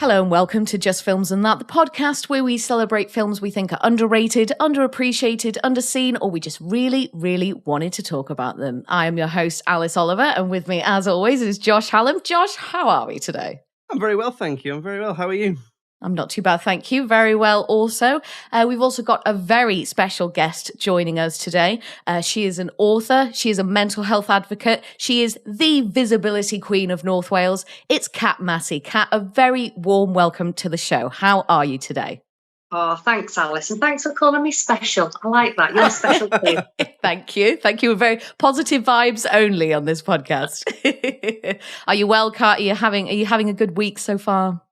Hello and welcome to Just Films and That, the podcast where we celebrate films we think are underrated, underappreciated, underseen, or we just really, really wanted to talk about them. I am your host, Alice Oliver, and with me, as always, is Josh Hallam. Josh, how are we today? I'm very well, thank you. I'm very well. How are you? I'm not too bad, thank you. Very well also. We've also got a very special guest joining us today. She is an author. She is a mental health advocate. She is the visibility queen of North Wales. It's Kat Massey. Kat, a very warm welcome to the show. How are you today? Oh, thanks, Alice. And thanks for calling me special. I like that. You're special too. Thank you. Thank you. Very positive vibes only on this podcast. Are you well, Kat? Are you having a good week so far?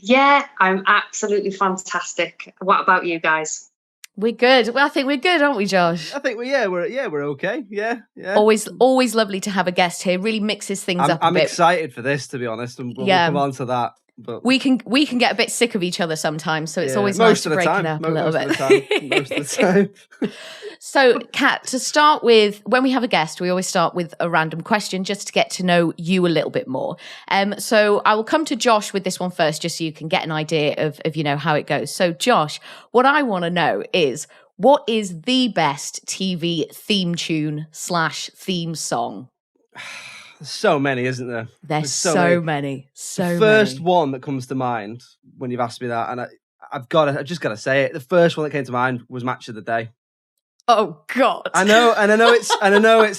Yeah, I'm absolutely fantastic. What about you guys? We're good. Well, I think we're good, aren't we, Josh? I think we're okay. Yeah. Always lovely to have a guest here. Really mixes things up a bit. I'm excited for this, to be honest, and we'll come on to that. But we can get a bit sick of each other sometimes, so it's always nice to break it up a little bit. Most of the time. So, Kat, to start with, when we have a guest, we always start with a random question just to get to know you a little bit more. So I will come to Josh with this one first, just so you can get an idea of how it goes. So, Josh, what I want to know is, what is the best TV theme tune / theme song? There's so many, isn't there? There's so many. The first one that comes to mind when you've asked me that, and I've just got to say it. The first one that came to mind was Match of the Day. Oh God! I know it's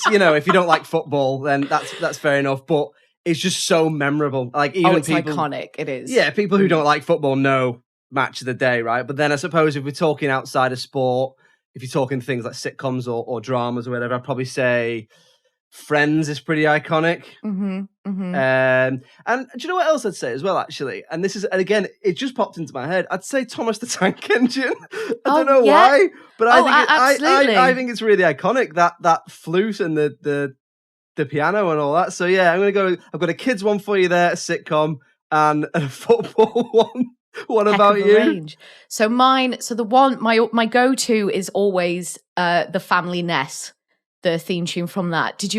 if you don't like football, then that's fair enough. But it's just so memorable. Like it's iconic. It is. Yeah, people who don't like football know Match of the Day, right? But then I suppose if we're talking outside of sport, if you're talking things like sitcoms or dramas or whatever, I'd probably say Friends is pretty iconic. Mm-hmm, mm-hmm. And do you know what else I'd say as well, actually? And again, it just popped into my head. I'd say Thomas the Tank Engine. I don't know why, but I think it's really iconic, that flute and the piano and all that. So yeah, I'm going to go. I've got a kids one for you there, a sitcom, and a football one. What about you? Range. So mine. So the one my go-to is always the Family Ness. The theme tune from that. Did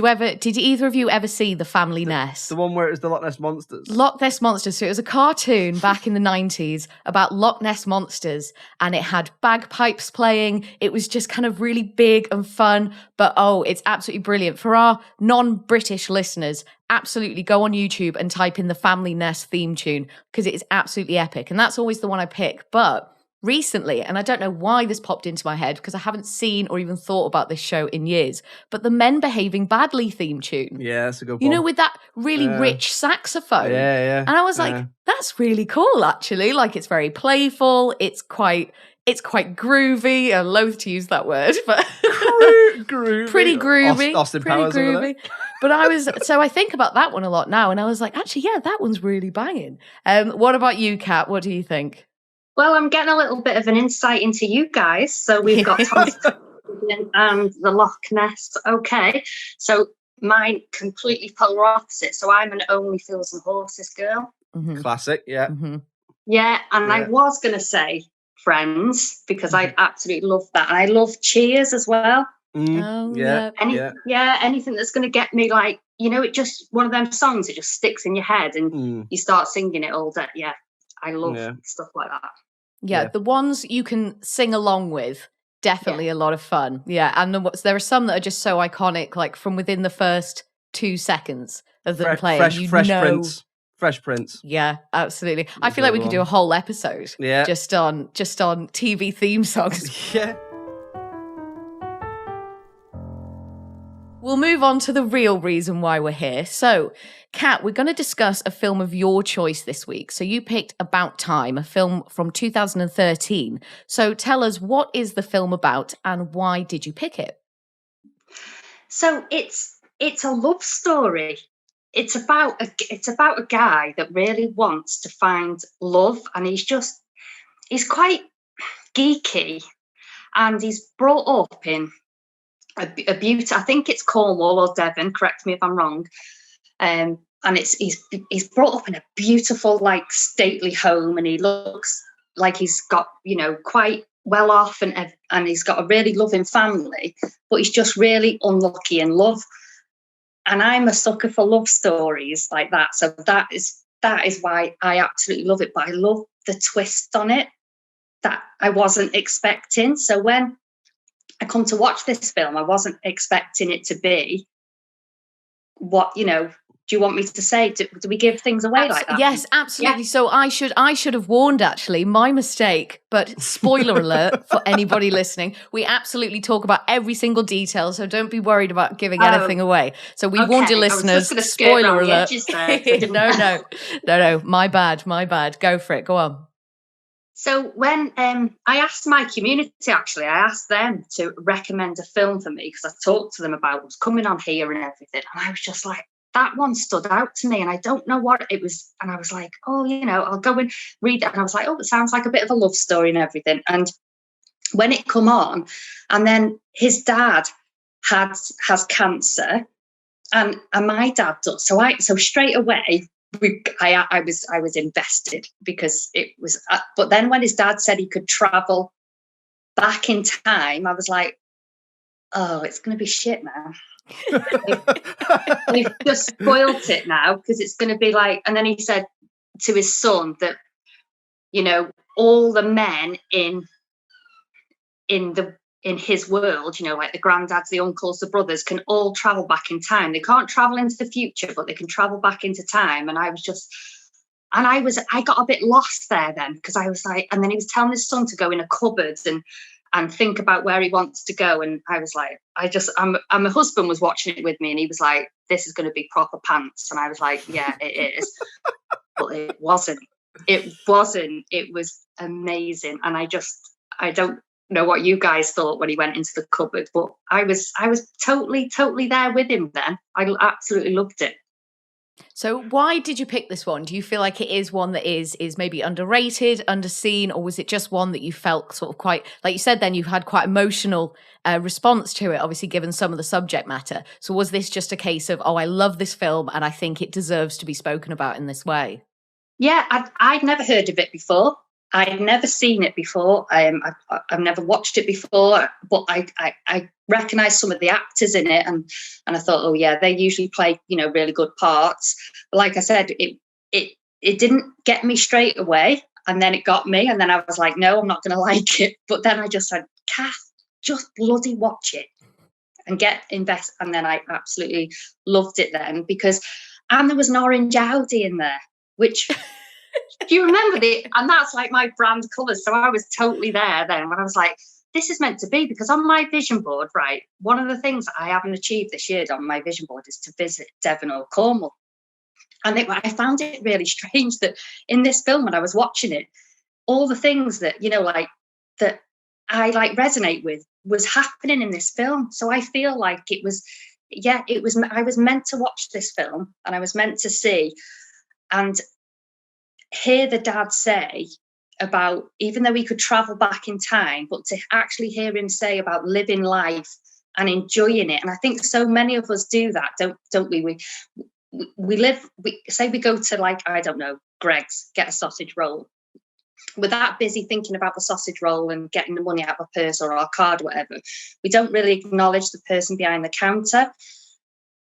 either of you ever see The Family Ness? The one where it was the Loch Ness Monsters? Loch Ness Monsters. So it was a cartoon back in the 90s about Loch Ness Monsters, and it had bagpipes playing. It was just kind of really big and fun, but it's absolutely brilliant. For our non-British listeners, absolutely go on YouTube and type in the Family Ness theme tune, because it is absolutely epic. And that's always the one I pick. But recently, and I don't know why this popped into my head because I haven't seen or even thought about this show in years, but the Men Behaving Badly theme tune. Yeah, that's a good one. With that really rich saxophone. Yeah. And I was like, that's really cool, actually. Like, it's very playful. It's quite groovy. I'm loath to use that word, but groovy. Pretty groovy. Austin Powers pretty over there. But I think about that one a lot now, and I was like, actually, yeah, that one's really banging. What about you, Kat? What do you think? Well, I'm getting a little bit of an insight into you guys. So we've got Thomas and the Loch Ness. Okay. So mine completely polar opposite. So I'm an Only Fools and Horses girl. Mm-hmm. Classic, yeah. Mm-hmm. Yeah, and I was going to say Friends because I absolutely love that. And I love Cheers as well. Anything that's going to get me it just one of them songs that just sticks in your head and you start singing it all day. Yeah. I love stuff like that. Yeah, the ones you can sing along with, definitely a lot of fun. Yeah, and there are some that are just so iconic, like from within the first 2 seconds of them playing. Fresh Prince. Yeah, absolutely. I feel like we could do a whole episode just on TV theme songs. Yeah. We'll move on to the real reason why we're here. So, Kat, we're going to discuss a film of your choice this week. So you picked About Time, a film from 2013. So tell us, what is the film about and why did you pick it? So it's a love story. It's about a guy that really wants to find love, and he's quite geeky, and he's brought up in a beauty. I think it's Cornwall or Devon. Correct me if I'm wrong. And he's brought up in a beautiful, stately home, and he looks like he's got quite well off, and he's got a really loving family, but he's just really unlucky in love. And I'm a sucker for love stories like that. So that is that is why I absolutely love it. But I love the twist on it that I wasn't expecting. So when I come to watch this film, I wasn't expecting it to be what, do you want me to say? Do we give things away like that? Yes, absolutely. Yeah. So I should have warned, actually, my mistake, but spoiler alert for anybody listening, we absolutely talk about every single detail, so don't be worried about giving anything away. So we warned your listeners, spoiler alert. No, my bad. Go for it, go on. So when I asked my community, actually, I asked them to recommend a film for me, because I talked to them about what's coming on here and everything, and I was just like, that one stood out to me, and I don't know what it was. And I was like, oh, I'll go and read it. And I was like, oh, it sounds like a bit of a love story and everything. And when it come on, and then his dad has cancer, and my dad does. So straight away, I was invested, because it was. But then when his dad said he could travel back in time, I was like, oh, it's going to be shit now. They've just spoilt it now, because it's going to be like. And then he said to his son that, all the men in his world, like the granddads, the uncles, the brothers, can all travel back in time. They can't travel into the future, but they can travel back into time. And I got a bit lost there then, because I was like, and then he was telling his son to go in a cupboard and think about where he wants to go. And I was like, and my husband was watching it with me, and he was like, this is going to be proper pants. And I was like, yeah, it is. But it wasn't. It was amazing. And I don't know what you guys thought when he went into the cupboard, but I was totally there with him then. I absolutely loved it. So why did you pick this one? Do you feel like it is one that is maybe underrated, underseen, or was it just one that you felt sort of quite, like you said then, you've had quite emotional response to it, obviously given some of the subject matter. So was this just a case of, oh, I love this film and I think it deserves to be spoken about in this way? Yeah, I'd never heard of it before. I'd never seen it before. I've never watched it before, but I recognised some of the actors in it, and I thought, oh yeah, they usually play really good parts. But like I said, it didn't get me straight away, and then it got me, and then I was like, no, I'm not going to like it. But then I just said, Kath, just bloody watch it and invest. And then I absolutely loved it then, and there was an orange Audi in there, which. Do you remember and that's like my brand colours. So I was totally there then when I was like, this is meant to be, because on my vision board, right, one of the things that I haven't achieved this year on my vision board is to visit Devon or Cornwall. And I found it really strange that in this film, when I was watching it, all the things that, that I resonate with was happening in this film. So I feel like I was meant to watch this film, and I was meant to see and hear the dad say about, even though he could travel back in time, but to actually hear him say about living life and enjoying it. And I think so many of us do that, don't we? We say we go to, like, I don't know, Greg's, get a sausage roll. We're that busy thinking about the sausage roll and getting the money out of our purse or our card or whatever. We don't really acknowledge the person behind the counter.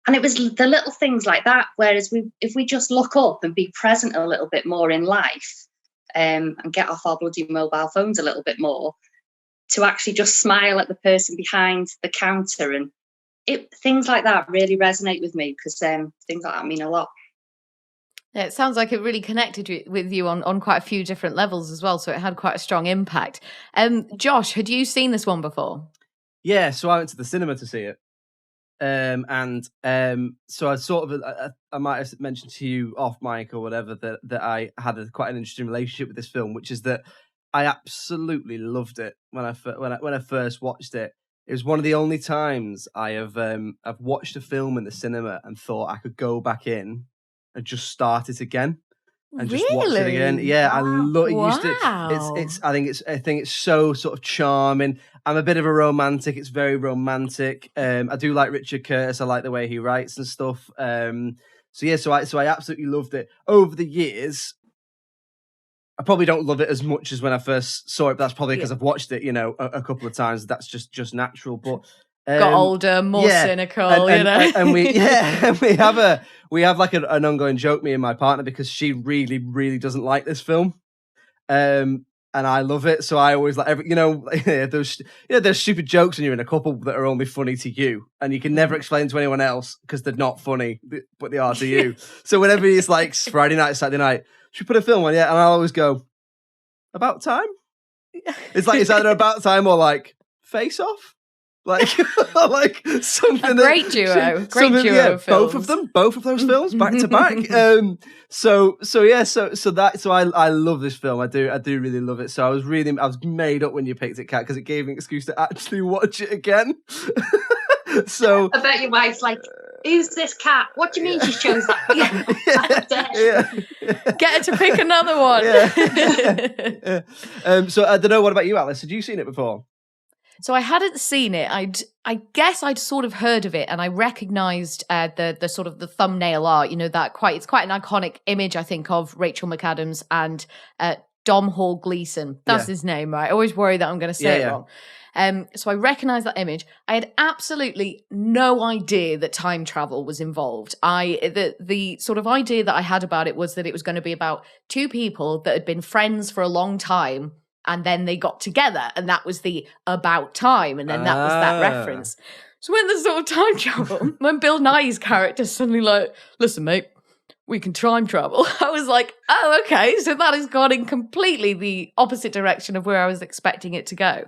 And it was the little things like that. Whereas if we just look up and be present a little bit more in life, and get off our bloody mobile phones a little bit more, to actually just smile at the person behind the counter, and things like that really resonate with me, because things like that mean a lot. Yeah, it sounds like it really connected with you on quite a few different levels as well. So it had quite a strong impact. Josh, had you seen this one before? Yeah, so I went to the cinema to see it. So I sort of, I might have mentioned to you off mic or whatever that I had quite an interesting relationship with this film, which is that I absolutely loved it when I first watched it. It was one of the only times I've watched a film in the cinema and thought I could go back in and just start it again. And just watch it again. Yeah, I love it. Wow. I think it's so sort of charming. I'm a bit of a romantic. It's very romantic. I do like Richard Curtis. I like the way he writes and stuff. So I absolutely loved it. Over the years, I probably don't love it as much as when I first saw it. But that's probably because I've watched it, a couple of times. That's just natural. But got older, more cynical, and we have we have like an ongoing joke, me and my partner, because she really, really doesn't like this film. And I love it, so I always like there's stupid jokes when you're in a couple that are only funny to you, and you can never explain to anyone else because they're not funny, but they are to you. So whenever it's like Friday night, Saturday night, should we put a film on? Yeah, and I'll always go, About Time. It's like it's either About Time or like Face Off. Like something. A great duo. Great duo. Yeah, of films. Both of those films back to back. So I love this film. I do really love it. So I was made up when you picked it, Kat, because it gave me an excuse to actually watch it again. So I bet your wife's like, who's this cat? What do you mean she chose that? Get her to pick another one. So I don't know. What about you, Alice? Had you seen it before? So I hadn't seen it. I guess I'd sort of heard of it, and I recognised the sort of the thumbnail art. You know, it's quite an iconic image, I think, of Rachel McAdams and Dom Hall Gleeson. That's his name, right? I always worry that I'm going to say it wrong. So I recognised that image. I had absolutely no idea that time travel was involved. The sort of idea that I had about it was that it was going to be about two people that had been friends for a long time, and then they got together, and that was the About Time, and then that was that reference. So when the sort of time travel, when Bill Nighy's character suddenly like, listen, mate, we can time travel. I was like, oh, okay. So that has gone in completely the opposite direction of where I was expecting it to go.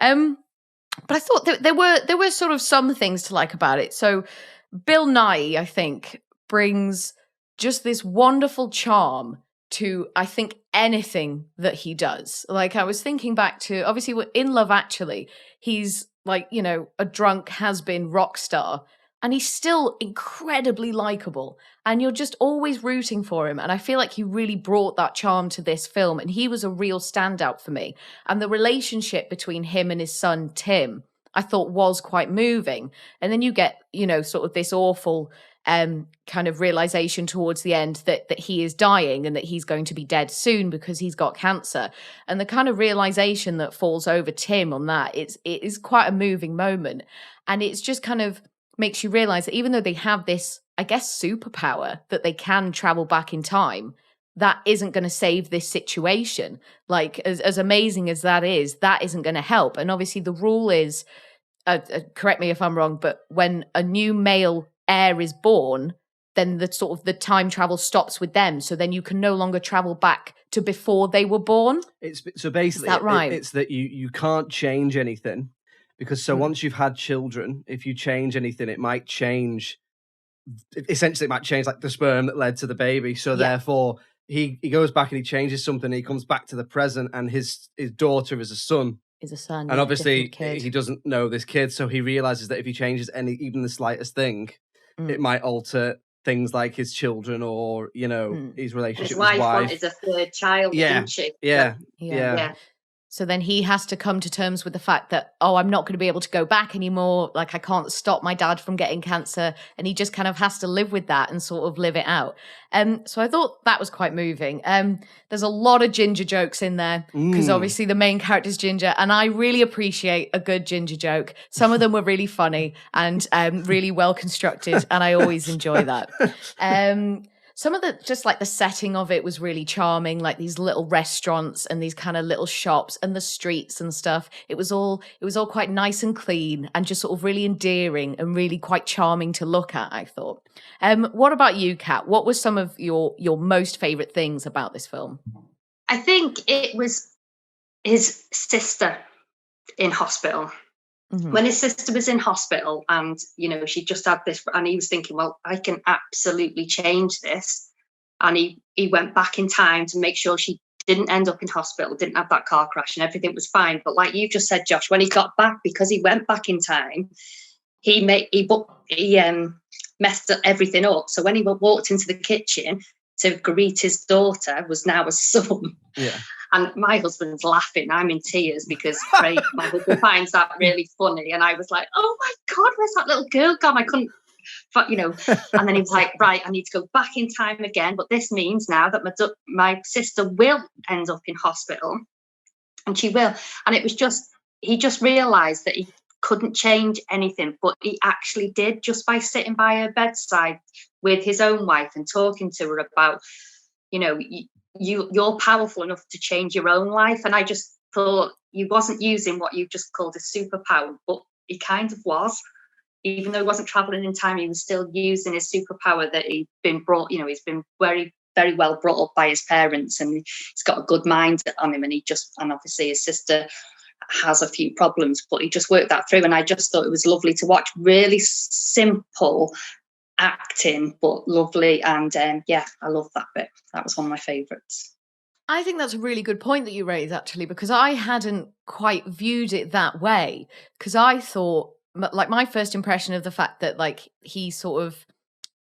But I thought that there were sort of some things to like about it. So Bill Nighy, I think, brings just this wonderful charm to, I think, anything that he does. Like, I was thinking back to, obviously, in Love Actually, he's like, you know, a drunk has-been rock star, and he's still incredibly likable, and you're just always rooting for him. And I feel like he really brought that charm to this film, and he was a real standout for me. And the relationship between him and his son, Tim, I thought was quite moving. And then you get, you know, sort of this awful kind of realization towards the end that he is dying and that he's going to be dead soon because he's got cancer. And the kind of realization that falls over Tim on that, it is quite a moving moment. And it's just kind of makes you realize that even though they have this, I guess, superpower that they can travel back in time, that isn't going to save this situation. Like, as amazing as that isn't going to help. And obviously the rule is, correct me if I'm wrong, but when a new male heir is born, then the sort of the time travel stops with them. So then you can no longer travel back to before they were born. So basically, is that right? It's that you can't change anything, because once you've had children, if you change anything, it might change. Essentially, it might change like the sperm that led to the baby. So therefore, he goes back and he changes something. He comes back to the present, and his daughter is a son. And obviously he doesn't know this kid, so he realizes that if he changes even the slightest thing, it might alter things like his children or, you know, his relationship his with his wife. Wanted a third child, didn't she? Yeah. So then he has to come to terms with the fact that, oh, I'm not going to be able to go back anymore. Like, I can't stop my dad from getting cancer. And he just kind of has to live with that and sort of live it out. So I thought that was quite moving. There's a lot of ginger jokes in there because obviously the main character's ginger. And I really appreciate a good ginger joke. Some of them were really funny and really well constructed. And I always enjoy that. Some of just like the setting of it was really charming, like these little restaurants and these kind of little shops and the streets and stuff. It was all quite nice and clean and just sort of really endearing and really quite charming to look at, I thought. What about you, Kat? What were some of your most favorite things about this film? I think it was his sister in hospital. When his sister was in hospital and, you know, she just had this, and he was thinking, well, I can absolutely change this. And he went back in time to make sure she didn't end up in hospital, didn't have that car crash, and everything was fine. But like you just said, Josh, when he got back, because he went back in time, he messed everything up. So when he walked into the kitchen to greet his daughter, was now a son. Yeah. And my husband's laughing. I'm in tears because my husband finds that really funny. And I was like, oh my God, where's that little girl gone? I couldn't, you know. And then he was like, right, I need to go back in time again. But this means now that my sister will end up in hospital. And she will. And it was he just realised that he couldn't change anything. But he actually did, just by sitting by her bedside, with his own wife and talking to her about, you know, you're powerful enough to change your own life. And I just thought he wasn't using what you just called a superpower, but he kind of was. Even though he wasn't traveling in time, he was still using his superpower that he'd been brought, you know, he's been very, very well brought up by his parents, and he's got a good mind on him. And obviously his sister has a few problems, but he just worked that through. And I just thought it was lovely to watch. Really simple acting, but lovely. And yeah, I love that bit. That was one of my favourites. I think that's a really good point that you raise, actually, because I hadn't quite viewed it that way. Because I thought, like, my first impression of the fact that, like, he sort of,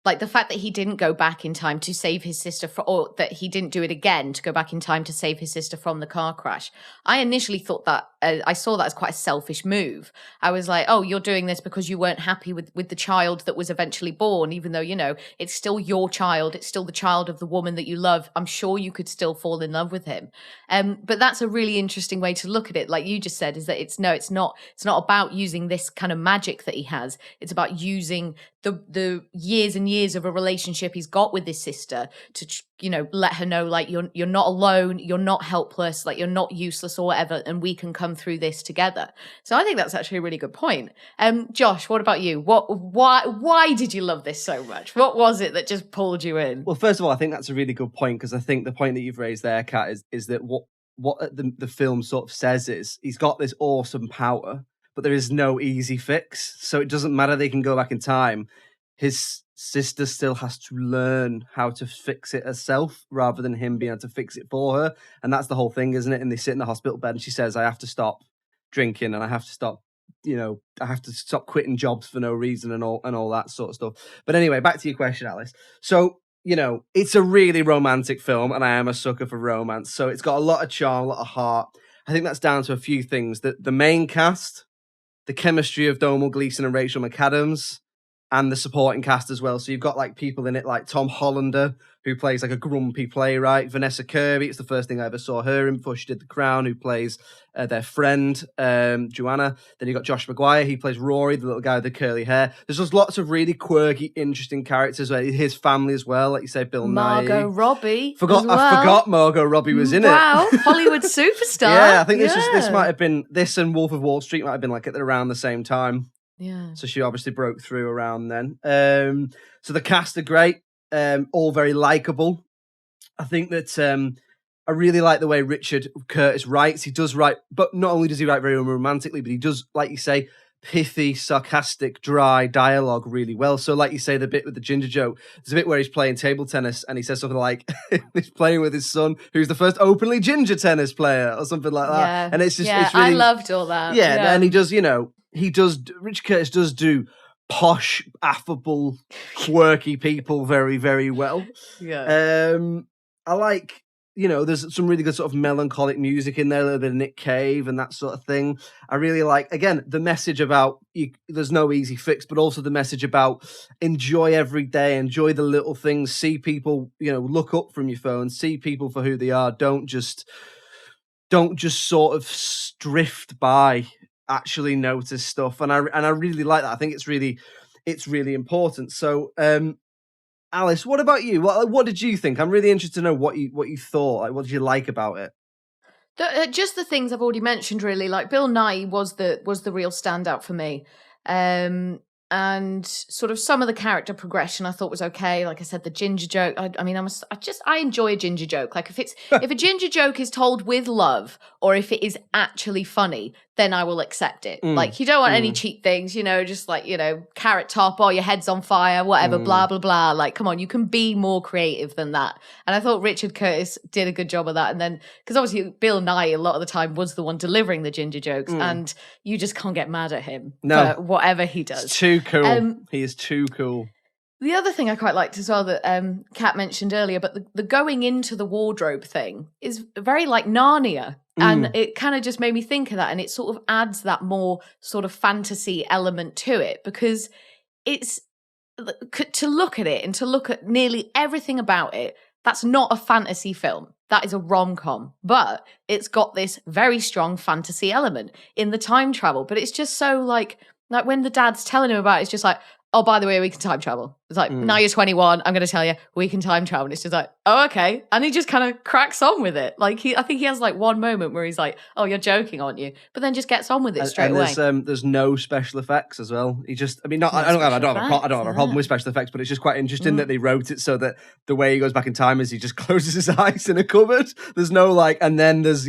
like, the fact that he didn't go back in time to save his sister, or that he didn't do it again to go back in time to save his sister from the car crash. I initially thought that, I saw that as quite a selfish move. I was like, oh, you're doing this because you weren't happy with the child that was eventually born, even though, you know, it's still your child. It's still the child of the woman that you love. I'm sure you could still fall in love with him. But that's a really interesting way to look at it. Like you just said, is that it's not about using this kind of magic that he has. It's about using the years and years of a relationship he's got with his sister to, you know, let her know, like, you're not alone, you're not helpless, like, you're not useless or whatever, and we can come through this together. So I think that's actually a really good point. Josh, what about you? Why did you love this so much? What was it that just pulled you in? Well, first of all, I think that's a really good point, because I think the point that you've raised there, Kat, is that what the film sort of says is he's got this awesome power, but there is no easy fix. So it doesn't matter, they can go back in time. His sister still has to learn how to fix it herself rather than him being able to fix it for her. And that's the whole thing, isn't it? And they sit in the hospital bed and she says, I have to stop drinking and I have to stop, you know, I have to stop quitting jobs for no reason and all that sort of stuff. But anyway, back to your question, Alice. So, you know, it's a really romantic film and I am a sucker for romance. So it's got a lot of charm, a lot of heart. I think that's down to a few things. The main cast, the chemistry of Domhnall Gleeson and Rachel McAdams, and the supporting cast as well. So you've got like people in it like Tom Hollander, who plays like a grumpy playwright. Vanessa Kirby, it's the first thing I ever saw her in before she did The Crown, who plays their friend, Joanna. Then you've got Josh Maguire, he plays Rory, the little guy with the curly hair. There's just lots of really quirky, interesting characters. His family as well, like you say, Bill Nighy. Margot Robbie. I forgot Margot Robbie was in it. Wow, Hollywood superstar. Yeah, I think this might have been, this and Wolf of Wall Street might have been like at around the same time. Yeah. So she obviously broke through around then. So the cast are great, all very likable. I think that I really like the way Richard Curtis writes. He does write, but not only does he write very romantically, but he does, like you say, pithy, sarcastic, dry dialogue really well. So like you say, the bit with the ginger joke, there's a bit where he's playing table tennis and he says something like he's playing with his son, who's the first openly ginger tennis player or something like that. Yeah. And it's just, yeah, it's really, I loved all that. Yeah, and he does, you know, Richard Curtis does do posh, affable, quirky people very, very well. Yeah. I like, you know, there's some really good sort of melancholic music in there, a little bit of Nick Cave and that sort of thing. I really like, again, the message about there's no easy fix, but also the message about enjoy every day, enjoy the little things, see people, you know, look up from your phone, see people for who they are. Don't just sort of drift by. Actually notice stuff, and I really like that. I think it's really important. So, Alice, what about you? What did you think? I'm really interested to know what you thought. Like, what did you like about it? Just the things I've already mentioned, really. Like Bill Nighy was the real standout for me. And sort of some of the character progression I thought was okay. Like I said, the ginger joke. I enjoy a ginger joke. Like if a ginger joke is told with love, or if it is actually funny, then I will accept it. Like you don't want any cheap things, you know, just like, you know, carrot top, or your head's on fire, whatever, blah, blah, blah. Like, come on, you can be more creative than that. And I thought Richard Curtis did a good job of that. And then, because obviously Bill Nighy a lot of the time was the one delivering the ginger jokes, and you just can't get mad at him for whatever he does. It's too cool. He is too cool. The other thing I quite liked as well that Kat mentioned earlier, but the going into the wardrobe thing is very like Narnia. And it kind of just made me think of that. And it sort of adds that more sort of fantasy element to it, because it's to look at it and to look at nearly everything about it. That's not a fantasy film. That is a rom-com. But it's got this very strong fantasy element in the time travel. But it's just so like when the dad's telling him about it, it's just like, oh, by the way, we can time travel. It's like, now you're 21, I'm going to tell you, we can time travel. And it's just like, oh, okay. And he just kind of cracks on with it. Like, I think he has like one moment where he's like, oh, you're joking, aren't you? But then just gets on with it straight away. There's no special effects as well. He just, I mean, not, I don't have a problem with special effects, but it's just quite interesting that they wrote it so that the way he goes back in time is he just closes his eyes in a cupboard. There's no like, and then there's,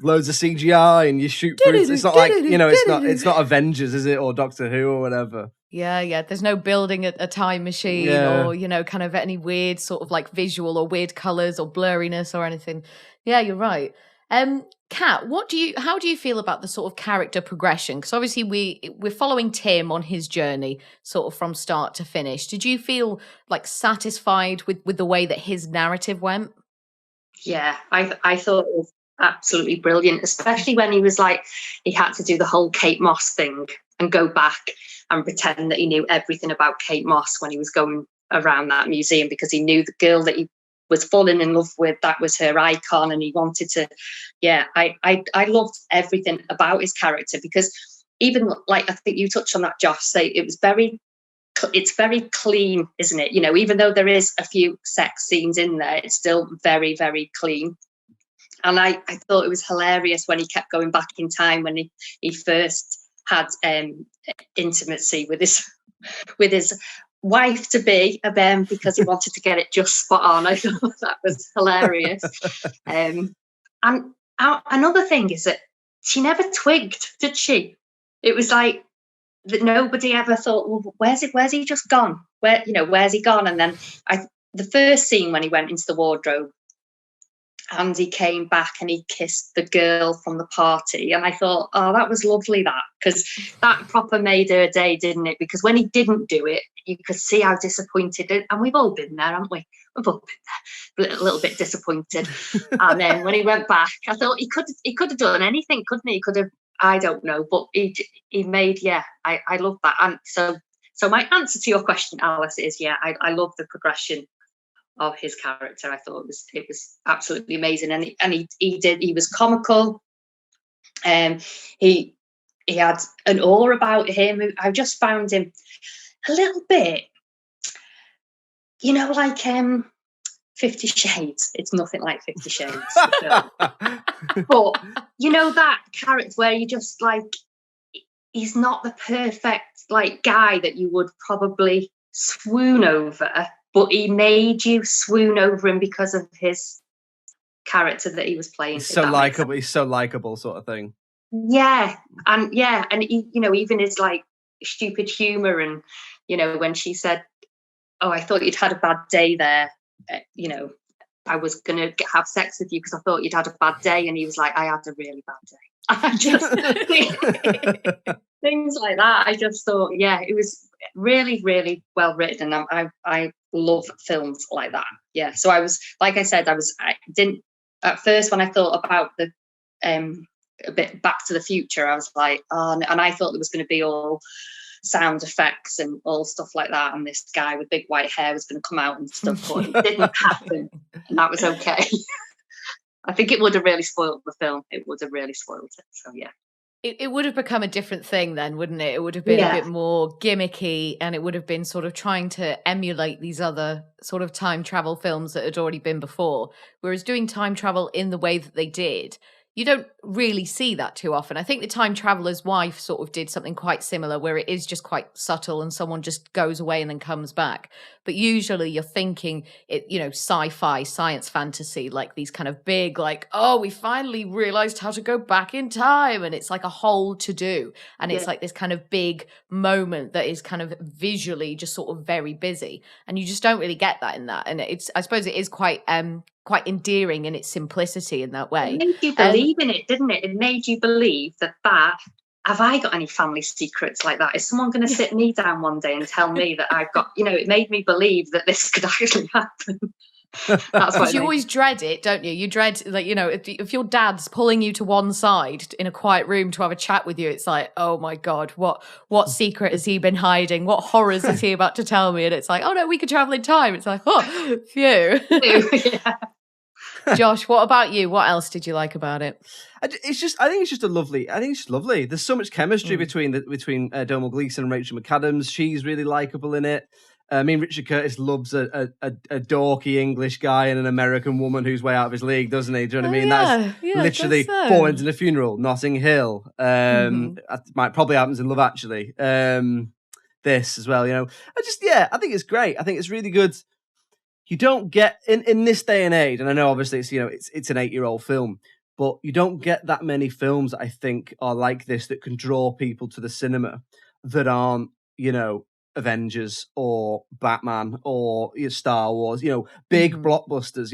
loads of CGI and you shoot through. It's not like, it's not Avengers, is it? Or Doctor Who or whatever. Yeah. There's no building a time machine or, kind of any weird sort of like visual or weird colours or blurriness or anything. Yeah, you're right. Kat, how do you feel about the sort of character progression? Because obviously we're following Tim on his journey sort of from start to finish. Did you feel like satisfied with the way that his narrative went? Yeah, I thought it was absolutely brilliant, especially when he was like, he had to do the whole Kate Moss thing and go back and pretend that he knew everything about Kate Moss when he was going around that museum, because he knew the girl that he was falling in love with, that was her icon, and he wanted to, I loved everything about his character, because even like, I think you touched on that, Josh, say it's very clean, isn't it? Even though there is a few sex scenes in there, it's still very, very clean. And I thought it was hilarious when he kept going back in time when he first had intimacy with his wife to be, because he wanted to get it just spot on. I thought that was hilarious. And another thing is that she never twigged, did she? It was like that nobody ever thought, well, where's he just gone? Where's he gone? And then the first scene when he went into the wardrobe and he came back and he kissed the girl from the party, and I thought, oh, that was lovely, because that proper made her day, didn't it? Because when he didn't do it, you could see how disappointed, and we've all been there, haven't we? We've all been there, a little bit disappointed. And then when he went back, I thought he could have done anything, couldn't he? He could have, I don't know, but he made, I love that. And so my answer to your question, Alice, is I love the progression of his character. I thought it was absolutely amazing, and he was comical, he had an awe about him. I just found him a little bit, like 50 Shades. It's nothing like 50 Shades, but that character where you just like, he's not the perfect like guy that you would probably swoon over, but he made you swoon over him because of his character that he was playing. He's so likable. He's so likable, sort of thing. Yeah, and he, even his like stupid humor, and when she said, "Oh, I thought you'd had a bad day there," I was gonna have sex with you because I thought you'd had a bad day, and he was like, "I had a really bad day." I just things like that. I just thought, it was really, really well written, and I love films like that. Yeah. So I was, like I said, I didn't at first when I thought about the a bit Back to the Future, I was like, oh, and I thought there was going to be all sound effects and all stuff like that, and this guy with big white hair was going to come out and stuff, but it didn't happen, and that was okay. I think it would have really spoiled the film. It would have really spoiled it. So yeah. It would have become a different thing then, wouldn't it? It would have been a bit more gimmicky, and it would have been sort of trying to emulate these other sort of time travel films that had already been before. Whereas doing time travel in the way that they did, you don't really see that too often. I think The Time Traveler's Wife sort of did something quite similar, where it is just quite subtle and someone just goes away and then comes back. But usually you're thinking sci-fi, science fantasy, like these kind of big, like, oh, we finally realized how to go back in time. And it's like a whole to do. And it's like this kind of big moment that is kind of visually just sort of very busy. And you just don't really get that in that. And I suppose it is quite endearing in its simplicity in that way. It made you believe in it, didn't it? It made you believe that have I got any family secrets like that? Is someone going to sit me down one day and tell me that I've got, it made me believe that this could actually happen. That's what you always dread it, don't you? You dread, like, if your dad's pulling you to one side in a quiet room to have a chat with you, it's like, oh my God, what secret has he been hiding? What horrors is he about to tell me? And it's like, oh no, we could travel in time. It's like, oh, phew. Yeah. Josh, what about you? What else did you like about it? I think it's just lovely. There's so much chemistry between Domhnall Gleeson and Rachel McAdams. She's really likable in it. I mean, Richard Curtis loves a dorky English guy and an American woman who's way out of his league, doesn't he? Do you know what I mean? That's literally Four Weddings and a Funeral, Notting Hill. Might probably happens in Love Actually. This as well, you know. I think it's great. I think it's really good. You don't get in this day and age, and I know obviously it's an 8-year-old film, but you don't get that many films that I think are like this that can draw people to the cinema that aren't, Avengers or Batman or Star Wars, big blockbusters.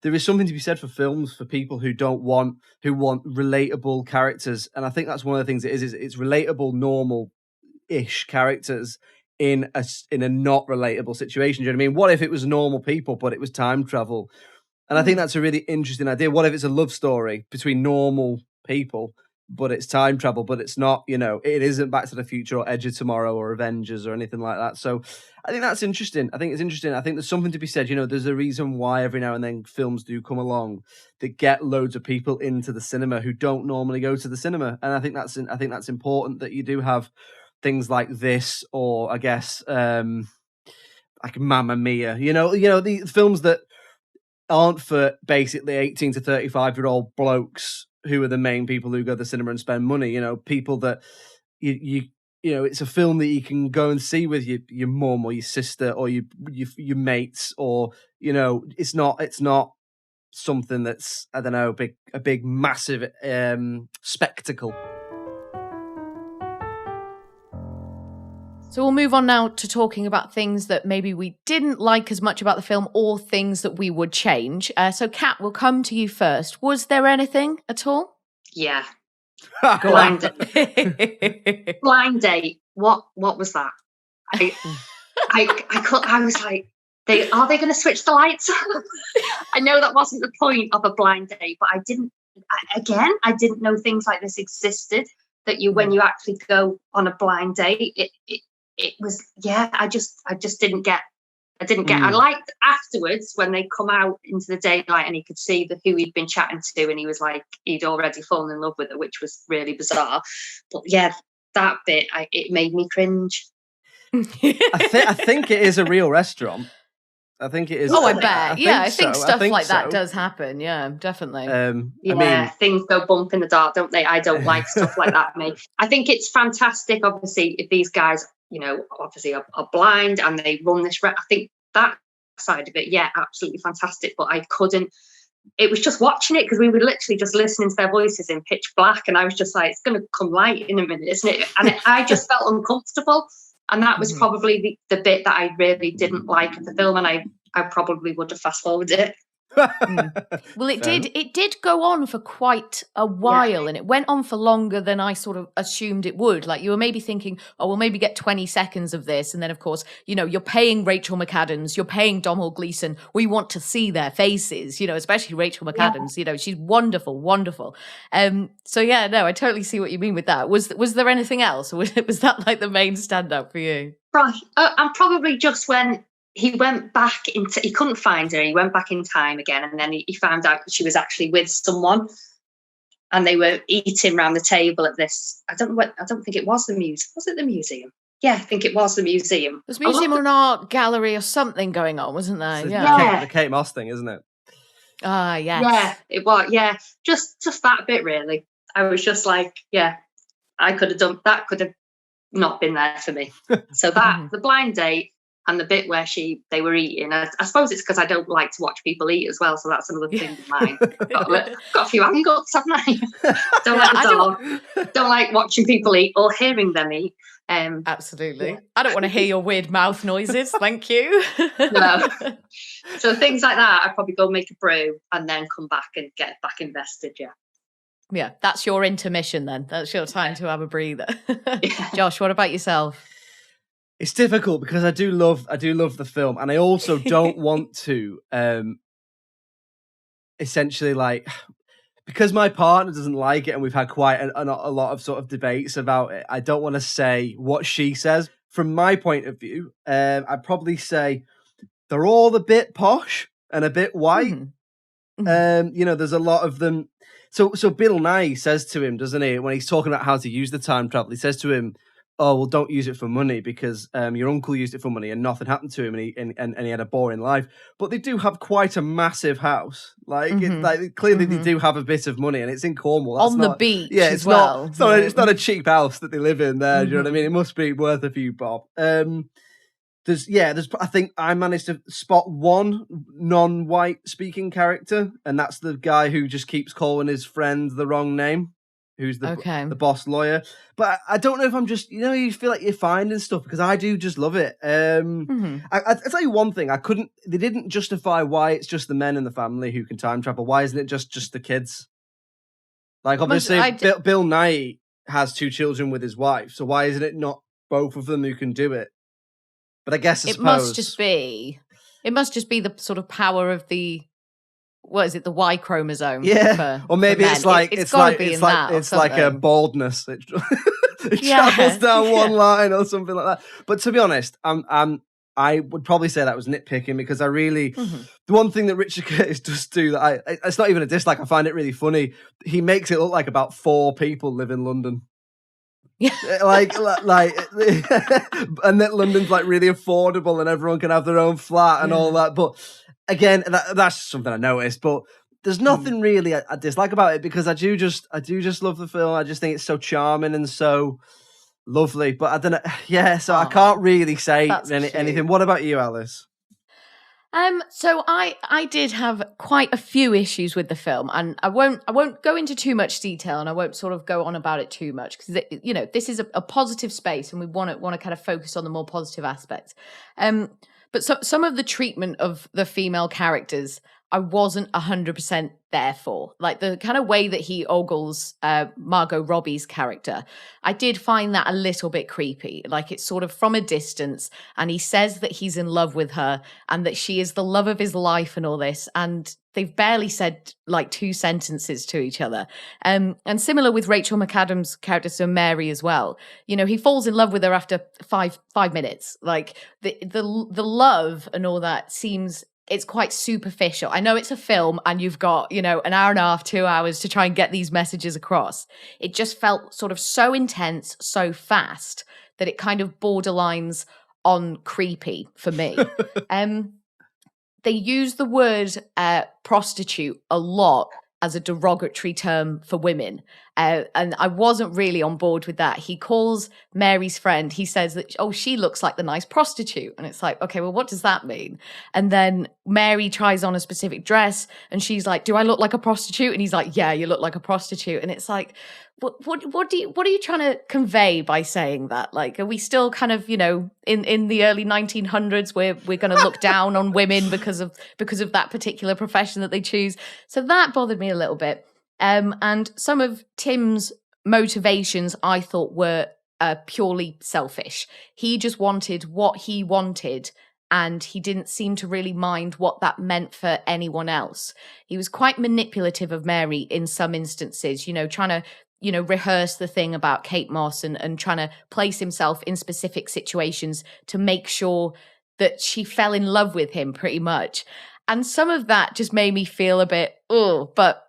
There is something to be said for films for people who want relatable characters, and I think that's one of the things it's relatable, normal-ish characters in a not relatable situation. Do you know what I mean? What if it was normal people, but it was time travel? And I think that's a really interesting idea. What if it's a love story between normal people, but it's time travel, but it's not, it isn't Back to the Future or Edge of Tomorrow or Avengers or anything like that. So I think that's interesting. I think it's interesting. I think there's something to be said. There's a reason why every now and then films do come along that get loads of people into the cinema who don't normally go to the cinema. And I think that's important that you do have things like this, or I guess like Mamma Mia. The films that aren't for basically 18 to 35-year-old blokes who are the main people who go to the cinema and spend money. People that it's a film that you can go and see with your mum or your sister or your mates, or it's not something that's, I don't know, a big massive spectacle. So we'll move on now to talking about things that maybe we didn't like as much about the film, or things that we would change. So Kat, we'll come to you first. Was there anything at all? Yeah. Blind date. Blind date. What was that? I was like, are they going to switch the lights on? I know that wasn't the point of a blind date, but I didn't know things like this existed. That when you actually go on a blind date, it was, I just didn't get. I liked afterwards when they come out into the daylight and he could see who he'd been chatting to, and he was like, he'd already fallen in love with her, which was really bizarre. But that bit, it made me cringe. I think it is a real restaurant. I think it is. Oh, I bet. I think stuff like that does happen. Yeah, definitely. Things go bump in the dark, don't they? I don't like stuff like that, mate. I think it's fantastic, obviously, if these guys, obviously are blind and they run this. I think that side of it, absolutely fantastic. But I couldn't. It was just watching it because we were literally just listening to their voices in pitch black, and I was just like, it's going to come light in a minute, isn't it? And I just felt uncomfortable. And that was probably the bit that I really didn't like of the film, and I probably would have fast forwarded it. Well, it did go on for quite a while, and it went on for longer than I sort of assumed it would. Like, you were maybe thinking, oh, we'll maybe get 20 seconds of this, and then of course, you're paying Rachel McAdams, you're paying Domhnall Gleeson, we want to see their faces, especially Rachel McAdams. She's wonderful. So I totally see what you mean with that. Was there anything else, or was that like the main standout for you? Right, and probably just when he went back he couldn't find her. He went back in time again, and then he found out that she was actually with someone, and they were eating around the table at this. I don't think it was the museum. Was it the museum? Yeah, I think it was the museum. There's a museum or an art gallery or something going on, wasn't there? The Kate Moss thing, isn't it? Ah, yes. Yeah, it was. Yeah, just that bit really. I was just like, I could have done that. Could have not been there for me. So that the blind date. And the bit where they were eating, I suppose it's because I don't like to watch people eat as well, so that's another thing of mine. Got a few angles, haven't I? Don't like watching people eat or hearing them eat. Absolutely. Yeah. I don't want to hear your weird mouth noises, thank you. No. So things like that, I'd probably go make a brew and then come back and get back invested, Yeah, that's your intermission then. That's your time to have a breather. Josh, what about yourself? It's difficult because I do love the film, and I also don't want to essentially, like, because my partner doesn't like it, and we've had quite a lot of sort of debates about it. I don't want to say what she says. From my point of view, I'd probably say they're all a bit posh and a bit white, There's a lot of them. So Bill Nye says to him, doesn't he, when he's talking about how to use the time travel, he says to him, "Oh, well, don't use it for money because your uncle used it for money and nothing happened to him, and he had a boring life." But they do have quite a massive house. Clearly they do have a bit of money, and it's in Cornwall. That's on the beach, as well. It's not a cheap house that they live in there. Do you know what I mean? It must be worth a few bob. I think I managed to spot one non-white speaking character, and that's the guy who just keeps calling his friend the wrong name, who's the boss lawyer. But I don't know if I'm just, you feel like you're finding stuff, because I do just love it. I'll tell you one thing, they didn't justify why it's just the men in the family who can time travel. Why isn't it just the kids? Like, obviously, Bill Nye has 2 children with his wife, so why isn't it not both of them who can do it? But I guess it must just be the sort of power of the Y chromosome? Yeah, or maybe it's like a baldness. It travels down one line or something like that. But to be honest, I would probably say that was nitpicking, because I really the one thing that Richard Curtis does do that it's not even a dislike. I find it really funny. He makes it look like about 4 people live in London. Yeah, like, and that London's like really affordable and everyone can have their own flat and all that. But again, that's something I noticed. But there's nothing really I dislike about it, because I do just love the film. I just think it's so charming and so lovely. But I don't know. Yeah, so I can't really say anything. What about you, Alice? So I did have quite a few issues with the film, and I won't go into too much detail, and I won't sort of go on about it too much, because this is a positive space, and we want to kind of focus on the more positive aspects. But some of the treatment of the female characters, I wasn't 100% there for. Like, the kind of way that he ogles Margot Robbie's character, I did find that a little bit creepy. Like, it's sort of from a distance, and he says that he's in love with her and that she is the love of his life and all this, and they've barely said like 2 sentences to each other. And similar with Rachel McAdams' character, so Mary, as well. He falls in love with her after five minutes. Like, the love and all that seems, it's quite superficial. I know it's a film and you've got, an hour and a half, 2 hours to try and get these messages across. It just felt sort of so intense, so fast, that it kind of borderlines on creepy for me. They use the word prostitute a lot as a derogatory term for women. And I wasn't really on board with that. He calls Mary's friend, he says that, she looks like the nice prostitute. And it's like, okay, well, what does that mean? And then Mary tries on a specific dress and she's like, do I look like a prostitute? And he's like, yeah, you look like a prostitute. And it's like, what are you trying to convey by saying that? Like, are we still kind of, in the early 1900s where we're going to look down on women because of that particular profession that they choose? So that bothered me a little bit. And some of Tim's motivations I thought were purely selfish. He just wanted what he wanted, and he didn't seem to really mind what that meant for anyone else. He was quite manipulative of Mary in some instances, trying to rehearse the thing about Kate Moss and trying to place himself in specific situations to make sure that she fell in love with him, pretty much. And some of that just made me feel a bit, but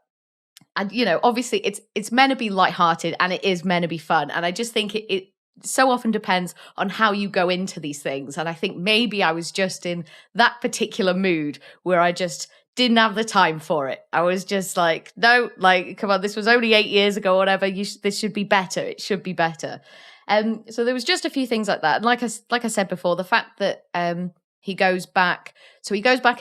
obviously it's meant to be lighthearted and it is meant to be fun. And I just think it so often depends on how you go into these things. And I think maybe I was just in that particular mood where I just didn't have the time for it. I was just like, no, like, come on, this was only 8 years ago or whatever. This should be better. It should be better. So there was just a few things like that. And like I said before, the fact that he goes back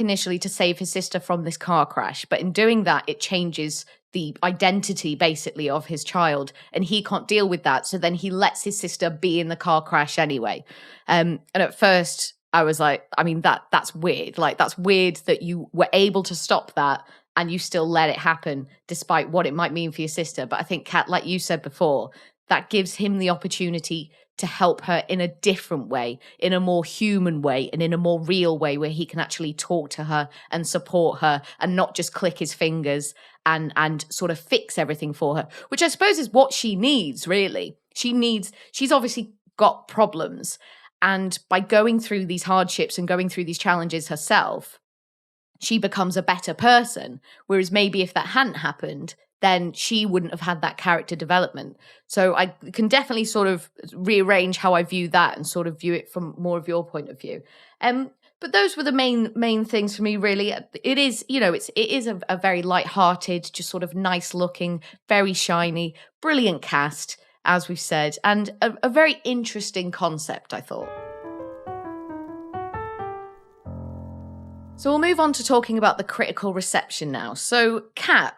initially to save his sister from this car crash. But in doing that, it changes the identity basically of his child, and he can't deal with that. So then he lets his sister be in the car crash anyway. And at first I was like, I mean, that's weird. Like, that's weird that you were able to stop that and you still let it happen despite what it might mean for your sister. But I think, Kat, like you said before, that gives him the opportunity to help her in a different way, in a more human way, and in a more real way where he can actually talk to her and support her and not just click his fingers and sort of fix everything for her, which I suppose is what she needs, really. She's obviously got problems. And by going through these hardships and going through these challenges herself, she becomes a better person. Whereas maybe if that hadn't happened, then she wouldn't have had that character development. So I can definitely sort of rearrange how I view that and sort of view it from more of your point of view. But those were the main things for me, really. It is, it is a very light-hearted, just sort of nice looking, very shiny, brilliant cast, as we've said, and a very interesting concept, I thought. So we'll move on to talking about the critical reception now. So, Kat,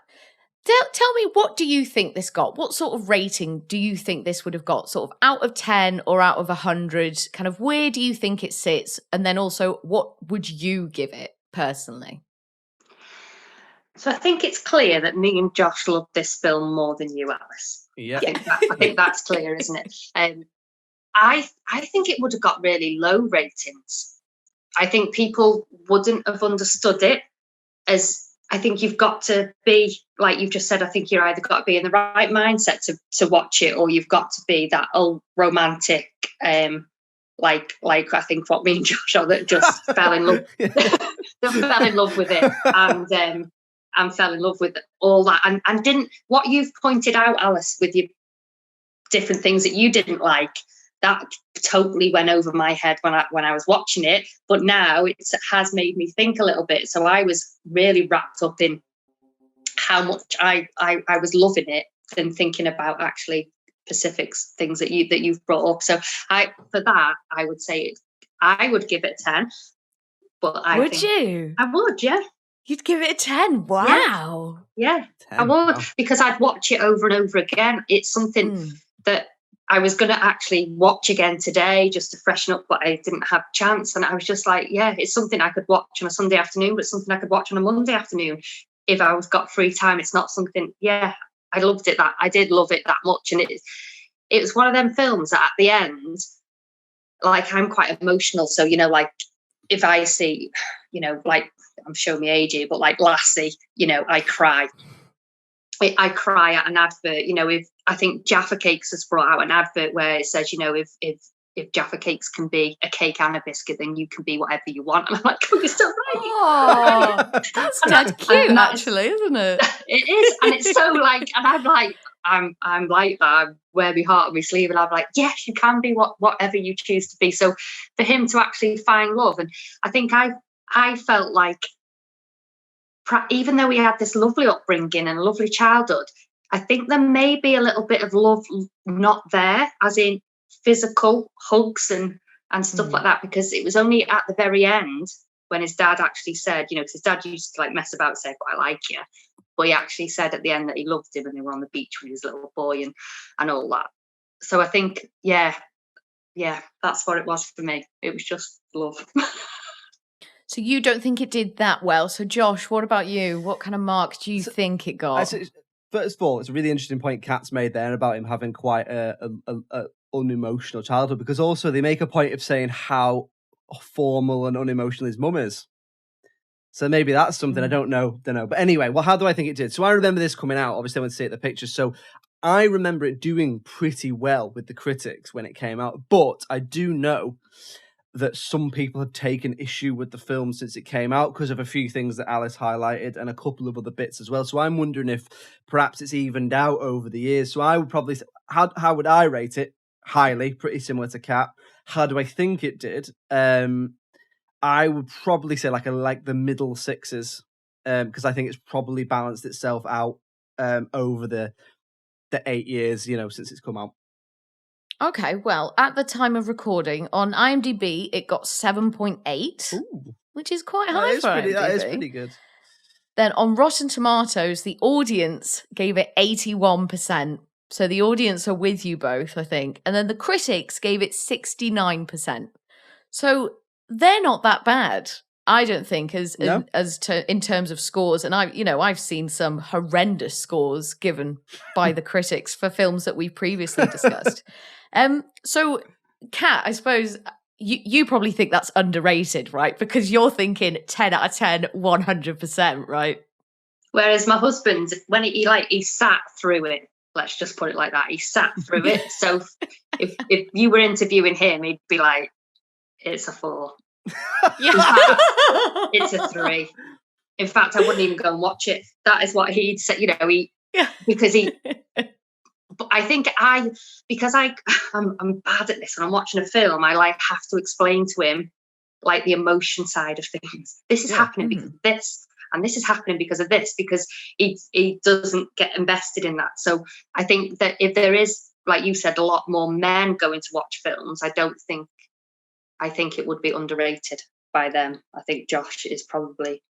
tell me, what do you think this got? What sort of rating do you think this would have got? Sort of out of 10 or out of 100? Kind of where do you think it sits? And then also, what would you give it personally? So I think it's clear that me and Josh love this film more than you, Alice. Yeah. I think that's clear, isn't it? I think it would have got really low ratings. I think people wouldn't have understood it, as I think you've got to be, like you've just said, I think you're either got to be in the right mindset to watch it, or you've got to be that old romantic, like I think what me and Josh are, that just fell in love, fell in love with it, and fell in love with all that, and didn't, what you've pointed out, Alice, with your different things that you didn't like, that totally went over my head when I was watching it. But now it has made me think a little bit. So I was really wrapped up in how much I was loving it and thinking about actually specific things that you've brought up. So I would say I would give it a 10. But would you? I would, yeah. You'd give it a 10? Wow. Yeah, 10, I would, because I'd watch it over and over again. It's something that I was going to actually watch again today just to freshen up, but I didn't have a chance. And I was just like, yeah, it's something I could watch on a Sunday afternoon, but it's something I could watch on a Monday afternoon if I got free time. It's not something, I loved it. I did love it that much. And it was one of them films that at the end, like, I'm quite emotional. So, like if I see, like, I'm showing my age here, but like Lassie, I cry. I cry at an advert, if I think Jaffa Cakes has brought out an advert where it says, if Jaffa Cakes can be a cake and a biscuit, then you can be whatever you want. And I'm like, oh, you're still right. Oh, that's cute, actually, isn't it? It is. And it's so like, and I'm like that. I wear my heart on my sleeve, and I'm like, yes, you can be whatever you choose to be. So for him to actually find love, and I think I felt like, even though he had this lovely upbringing and a lovely childhood, I think there may be a little bit of love not there, as in physical hugs and stuff like that, because it was only at the very end when his dad actually said, because his dad used to like mess about and say, I like you. But he actually said at the end that he loved him, and they were on the beach with his little boy and all that. So I think, yeah, that's what it was for me. It was just love. So you don't think it did that well. So Josh, what about you? What kind of mark do you think it got? First of all, it's a really interesting point Kat's made there about him having quite a unemotional childhood, because also they make a point of saying how formal and unemotional his mum is. So maybe that's something, I don't know. But anyway, well, how do I think it did? So I remember this coming out. Obviously, I went to see it at the pictures. So I remember it doing pretty well with the critics when it came out. But I do know that some people have taken issue with the film since it came out because of a few things that Alice highlighted and a couple of other bits as well. So I'm wondering if perhaps it's evened out over the years. So I would probably say, how would I rate it? Highly, pretty similar to Kat. How do I think it did? I would probably say like the middle sixes, because I think it's probably balanced itself out over the 8 years, since it's come out. Okay, well, at the time of recording, on IMDb, it got 7.8, which is quite high for IMDb. That is pretty good. Then on Rotten Tomatoes, the audience gave it 81%. So the audience are with you both, I think. And then the critics gave it 69%. So they're not that bad, I don't think, in terms of scores. And I've seen some horrendous scores given by the critics for films that we've previously discussed. So, Kat, I suppose you probably think that's underrated, right? Because you're thinking 10 out of 10, 100%, right? Whereas my husband, when he sat through it, let's just put it like that, he sat through it. So if you were interviewing him, he'd be like, it's a 4. Yeah. It's a 3. In fact, I wouldn't even go and watch it. That is what he'd say, because he. But I think because I'm bad at this, and I'm watching a film, I have to explain to him the emotion side of things. This is happening because of this, and this is happening because of this, because he doesn't get invested in that. So I think that if there is, like you said, a lot more men going to watch films, I think it would be underrated by them. I think Josh is probably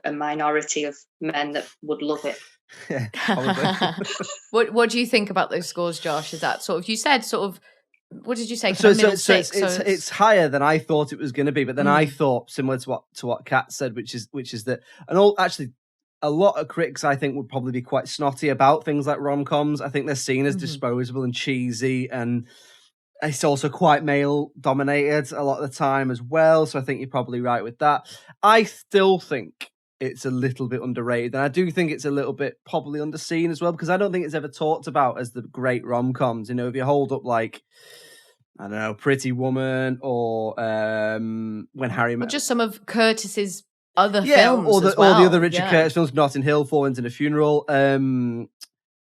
a minority of men that would love it. Yeah, probably. What do you think about those scores, Josh? Is that sort of, you said sort of, what did you say? So six, it's higher than I thought it was going to be, but then I thought similar to what Kat said, which is that, and actually a lot of critics I think would probably be quite snotty about things like rom-coms. I think they're seen as disposable and cheesy, and it's also quite male dominated a lot of the time as well. So I think you're probably right with that. I still think it's a little bit underrated, and I do think it's a little bit probably underseen as well, because I don't think it's ever talked about as the great rom-coms. If you hold up I don't know, Pretty Woman or When Harry Met, or just some of Curtis's other films, or the other Richard Curtis films, Notting Hill, Four Winds and a Funeral,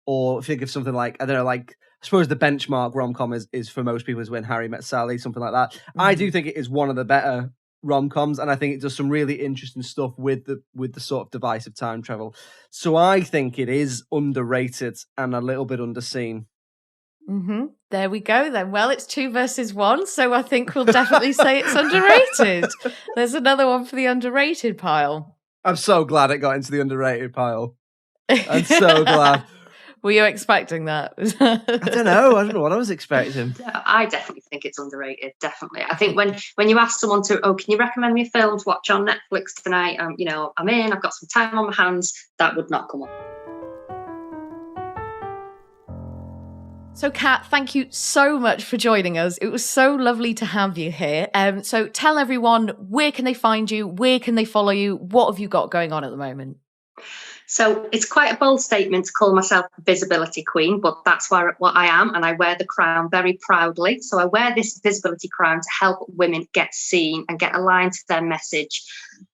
or think of something like, I don't know, I suppose the benchmark rom-com is for most people is When Harry Met Sally, something like that. I do think it is one of the better rom-coms, and I think it does some really interesting stuff with the sort of device of time travel. So I think it is underrated and a little bit underseen. There we go then. Well, it's 2 versus 1, so I think we'll definitely say it's underrated. There's another one for the underrated pile. I'm so glad it got into the underrated pile. I'm so glad. Were you expecting that? I don't know what I was expecting. I definitely think it's underrated. Definitely. I think when you ask someone can you recommend me a film to watch on Netflix tonight? I'm in, I've got some time on my hands, that would not come up. So, Kat, thank you so much for joining us. It was so lovely to have you here. So tell everyone, where can they find you? Where can they follow you? What have you got going on at the moment? So it's quite a bold statement to call myself a visibility queen, but that's what I am, and I wear the crown very proudly. So I wear this visibility crown to help women get seen and get aligned to their message.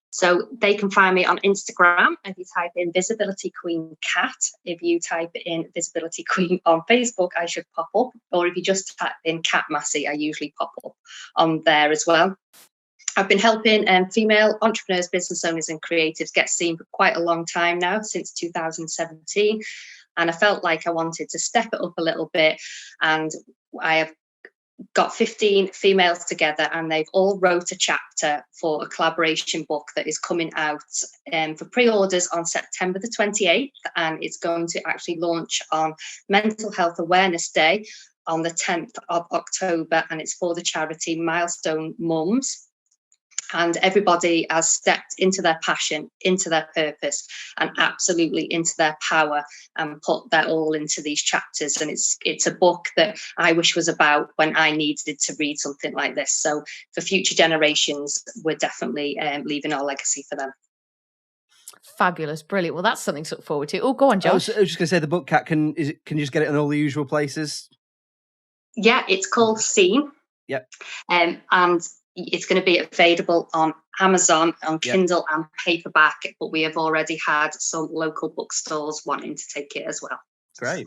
So they can find me on Instagram if you type in Visibility Queen Kat. If you type in Visibility Queen on Facebook, I should pop up. Or if you just type in Kat Massey, I usually pop up on there as well. I've been helping female entrepreneurs, business owners and creatives get seen for quite a long time now, since 2017. And I felt like I wanted to step it up a little bit. And I have got 15 females together, and they've all wrote a chapter for a collaboration book that is coming out for pre-orders on September the 28th. And it's going to actually launch on Mental Health Awareness Day on the 10th of October. And it's for the charity Milestone Mums. And everybody has stepped into their passion, into their purpose, and absolutely into their power, and put their all into these chapters. And it's a book that I wish was about when I needed to read something like this. So for future generations, we're definitely leaving our legacy for them. Fabulous, brilliant. Well, that's something to look forward to. Oh, go on, Josh. I was just going to say, the book, Kat, can you just get it in all the usual places? Yeah, it's called Seen. Yep. And it's going to be available on Amazon, on Kindle and paperback, but we have already had some local bookstores wanting to take it as well. Great.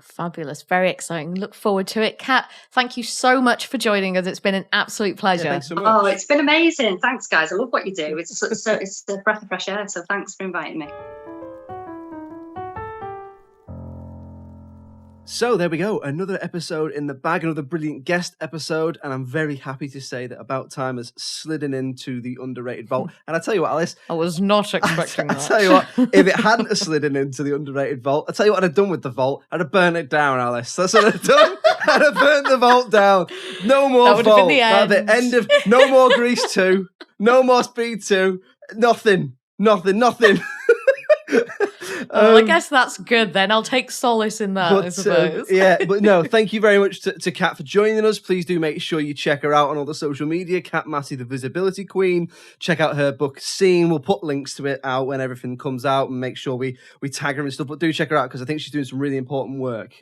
Fabulous. Very exciting. Look forward to it. Kat, thank you so much for joining us. It's been an absolute pleasure. Thanks so much. Oh, it's been amazing. Thanks, guys. I love what you do. It's a breath of fresh air. So thanks for inviting me. So there we go, another episode in the bag, another brilliant guest episode, and I'm very happy to say that About Time has slidden into the underrated vault. And I tell you what, Alice, I was not expecting that. I tell you what, if it hadn't slidden into the underrated vault, I tell you what I'd have done with the vault. I'd have burnt it down, Alice. That's what I'd have done. I'd have burnt the vault down. No more that vault. Been the end. That'd be end of. No more Grease 2. No more Speed 2. Nothing. Well, I guess that's good then. I'll take solace in that, I suppose. But no, thank you very much to Kat for joining us. Please do make sure you check her out on all the social media. Kat Massey, the Visibility Queen. Check out her book, Seen. We'll put links to it out when everything comes out, and make sure we tag her and stuff. But do check her out, because I think she's doing some really important work.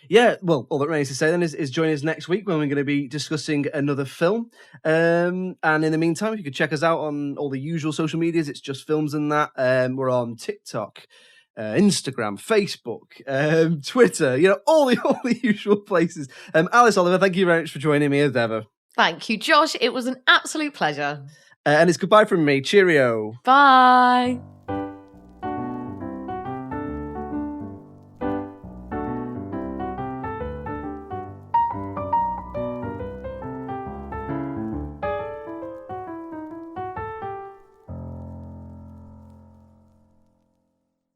Yeah, well, all that remains to say then is join us next week when we're going to be discussing another film. And in the meantime, if you could check us out on all the usual social medias, it's Just Films and that. We're on TikTok, Instagram, Facebook, Twitter, all the usual places. Alice Oliver, thank you very much for joining me as ever. Thank you, Josh. It was an absolute pleasure. And it's goodbye from me. Cheerio. Bye.